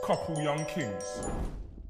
couple young kings.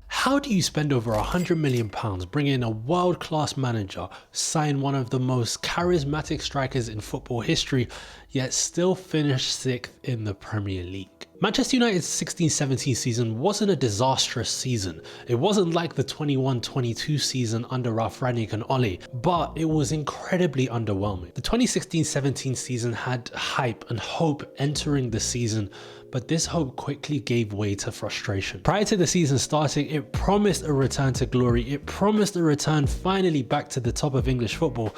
How do you spend over £100 million, bring in a world-class manager, sign one of the most charismatic strikers in football history, yet still finish 6th in the Premier League? Manchester United's 16-17 season wasn't a disastrous season. It wasn't like the 21-22 season under Ralf Rangnick and Ole, but it was incredibly underwhelming. The 2016-17 season had hype and hope entering the season, but this hope quickly gave way to frustration. Prior to the season starting, it promised a return to glory. It promised a return finally back to the top of English football,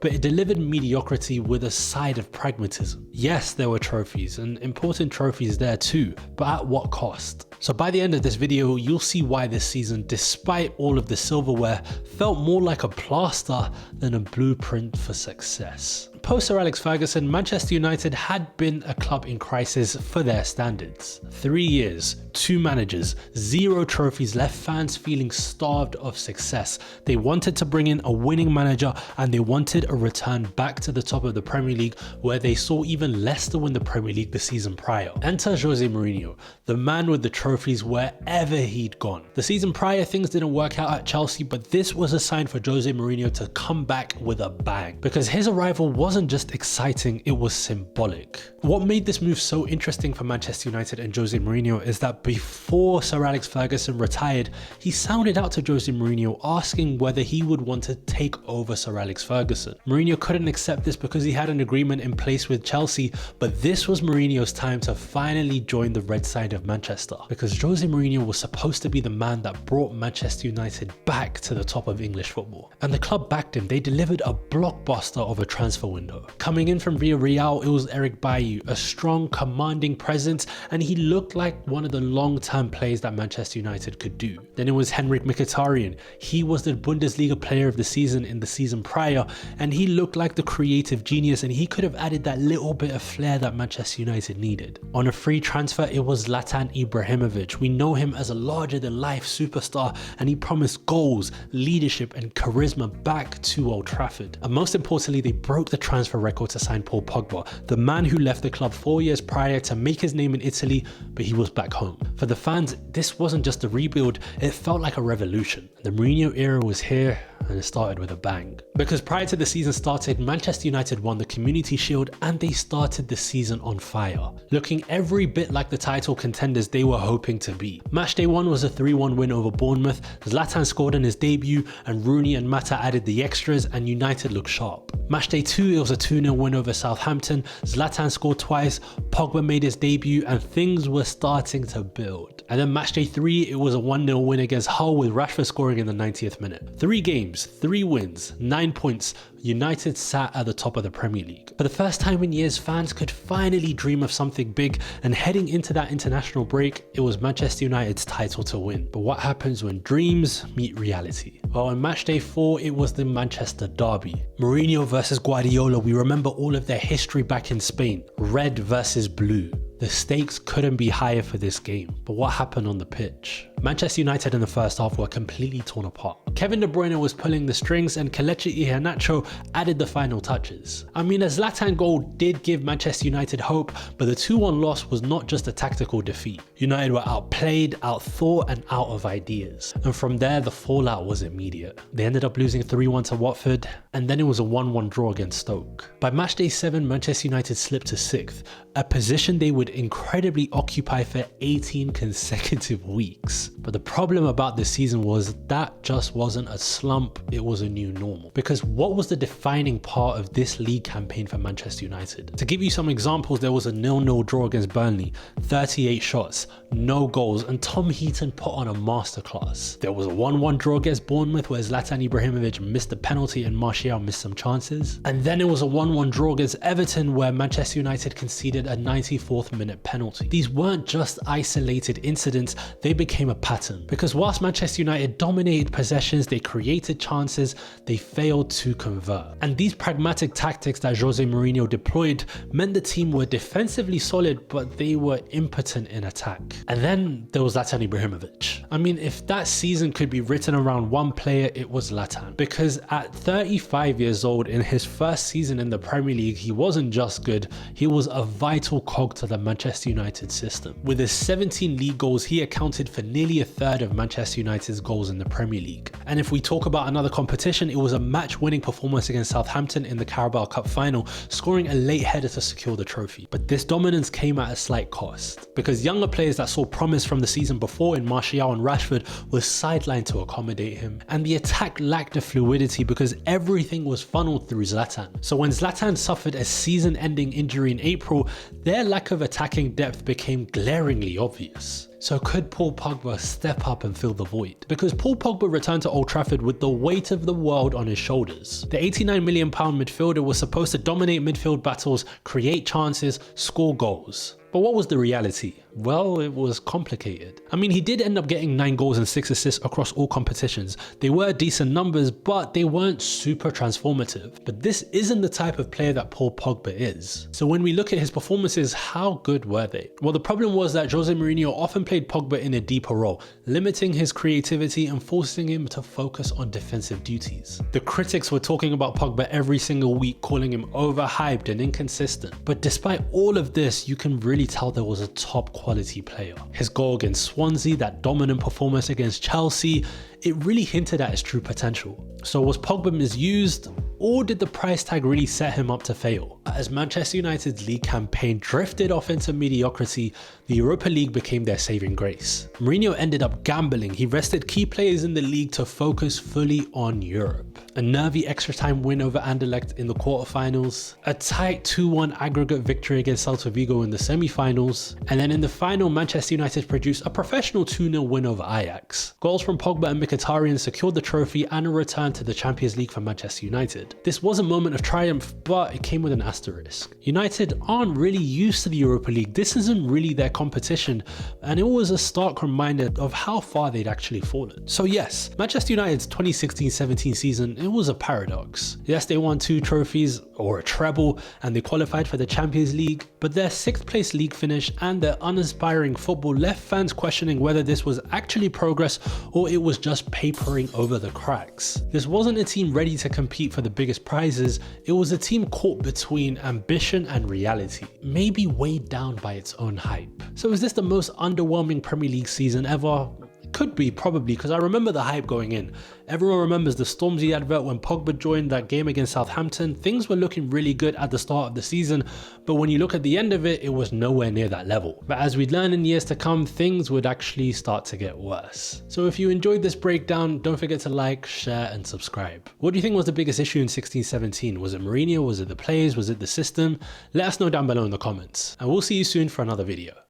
but it delivered mediocrity with a side of pragmatism. Yes, there were trophies, and important trophies there too, but at what cost? So by the end of this video, you'll see why this season, despite all of the silverware, felt more like a plaster than a blueprint for success. Post Sir Alex Ferguson, Manchester United had been a club in crisis for their standards. 3 years, 2 managers, 0 trophies left fans feeling starved of success. They wanted to bring in a winning manager and they wanted a return back to the top of the Premier League, where they saw even Leicester win the Premier League the season prior. Enter Jose Mourinho, the man with the trophies wherever he'd gone. The season prior, things didn't work out at Chelsea, but this was a sign for Jose Mourinho to come back with a bang, because his arrival wasn't just exciting, it was symbolic. What made this move so interesting for Manchester United and Jose Mourinho is that before Sir Alex Ferguson retired, he sounded out to Jose Mourinho asking whether he would want to take over Sir Alex Ferguson. Mourinho couldn't accept this because he had an agreement in place with Chelsea, but this was Mourinho's time to finally join the red side of Manchester, because Jose Mourinho was supposed to be the man that brought Manchester United back to the top of English football. And the club backed him. They delivered a blockbuster of a transfer window. Coming in from Villarreal, it was Eric Bailly, a strong, commanding presence, and he looked like one of the long-term plays that Manchester United could do. Then it was Henrik Mkhitaryan. He was the Bundesliga player of the season in the season prior, and he looked like the creative genius, and he could have added that little bit of flair that Manchester United needed. On a free transfer, it was Zlatan Ibrahimovic. We know him as a larger-than-life superstar, and he promised goals, leadership, and charisma back to Old Trafford. And most importantly, they broke the transfer record to sign Paul Pogba, the man who left the club 4 years prior to make his name in Italy, but he was back home. For the fans, this wasn't just a rebuild, it felt like a revolution. The Mourinho era was here, and it started with a bang. Because prior to the season started, Manchester United won the Community Shield and they started the season on fire, looking every bit like the title contenders they were hoping to be. Match day 1 was a 3-1 win over Bournemouth. Zlatan scored in his debut and Rooney and Mata added the extras and United looked sharp. Match day 2, it was a 2-0 win over Southampton. Zlatan scored twice, Pogba made his debut and things were starting to build. And then match day 3, it was a 1-0 win against Hull with Rashford scoring in the 90th minute. 3 games, 3 wins, 9 points, United sat at the top of the Premier League. For the first time in years, fans could finally dream of something big, and heading into that international break, it was Manchester United's title to win. But what happens when dreams meet reality? Well, on match day 4, it was the Manchester derby. Mourinho versus Guardiola, we remember all of their history back in Spain. Red versus blue. The stakes couldn't be higher for this game, but what happened on the pitch? Manchester United in the first half were completely torn apart. Kevin De Bruyne was pulling the strings and Kelechi Iheanacho added the final touches. I mean, a Zlatan goal did give Manchester United hope, but the 2-1 loss was not just a tactical defeat. United were outplayed, outthought and out of ideas. And from there, the fallout was immediate. They ended up losing 3-1 to Watford, and then it was a 1-1 draw against Stoke. By match day 7, Manchester United slipped to 6th, a position they would incredibly occupy for 18 consecutive weeks. But the problem about this season was that just wasn't a slump, it was a new normal. Because what was the defining part of this league campaign for Manchester United? To give you some examples, there was a 0-0 draw against Burnley, 38 shots, no goals, and Tom Heaton put on a masterclass. There was a 1-1 draw against Bournemouth where Zlatan Ibrahimovic missed a penalty and Martial missed some chances. And then it was a 1-1 draw against Everton where Manchester United conceded a 94th minute penalty. These weren't just isolated incidents, they became a pattern, because whilst Manchester United dominated possessions, they created chances, they failed to convert. And these pragmatic tactics that Jose Mourinho deployed meant the team were defensively solid, but they were impotent in attack. And then there was Zlatan Ibrahimovic. I mean, if that season could be written around one player, it was Zlatan. Because at 35 years old, in his first season in the Premier League, he wasn't just good, he was a vital cog to the Manchester United system. With his 17 league goals, he accounted for nearly a third of Manchester United's goals in the Premier League. And if we talk about another competition, it was a match-winning performance against Southampton in the Carabao Cup final, scoring a late header to secure the trophy. But this dominance came at a slight cost, because younger players that saw promise from the season before in Martial and Rashford were sidelined to accommodate him, and the attack lacked the fluidity because everything was funneled through Zlatan. So when Zlatan suffered a season-ending injury in April, their lack of attacking depth became glaringly obvious. So could Paul Pogba step up and fill the void? Because Paul Pogba returned to Old Trafford with the weight of the world on his shoulders. The £89 million midfielder was supposed to dominate midfield battles, create chances, score goals. But what was the reality? Well, it was complicated. I mean, he did end up getting 9 goals and 6 assists across all competitions. They were decent numbers, but they weren't super transformative. But this isn't the type of player that Paul Pogba is. So when we look at his performances, how good were they? Well, the problem was that Jose Mourinho often played Pogba in a deeper role, limiting his creativity and forcing him to focus on defensive duties. The critics were talking about Pogba every single week, calling him overhyped and inconsistent. But despite all of this, you can really tell there was a top quality player. His goal against Swansea, that dominant performance against Chelsea, it really hinted at his true potential. So was Pogba misused, or did the price tag really set him up to fail? As Manchester United's league campaign drifted off into mediocrity, the Europa League became their saving grace. Mourinho ended up gambling. He rested key players in the league to focus fully on Europe. A nervy extra time win over Anderlecht in the quarterfinals, a tight 2-1 aggregate victory against Celta Vigo in the semi-finals, and then in the final, Manchester United produced a professional 2-0 win over Ajax. Goals from Pogba and Mkhitaryan secured the trophy and a return to the Champions League for Manchester United. This was a moment of triumph, but it came with an asterisk. United aren't really used to the Europa League. This isn't really their competition, and it was a stark reminder of how far they'd actually fallen. So yes, Manchester United's 2016-17 season, it was a paradox. Yes, they won 2 trophies, or a treble, and they qualified for the Champions League, but their 6th place league finish and their uninspiring football left fans questioning whether this was actually progress or it was just papering over the cracks. This wasn't a team ready to compete for the biggest prizes, it was a team caught between ambition and reality, maybe weighed down by its own hype. So is this the most underwhelming Premier League season ever? Could be, probably, because I remember the hype going in. Everyone remembers the Stormzy advert when Pogba joined that game against Southampton. Things were looking really good at the start of the season, but when you look at the end of it, it was nowhere near that level. But as we'd learn in years to come, things would actually start to get worse. So if you enjoyed this breakdown, don't forget to like, share, and subscribe. What do you think was the biggest issue in 16-17? Was it Mourinho? Was it the players? Was it the system? Let us know down below in the comments. And we'll see you soon for another video.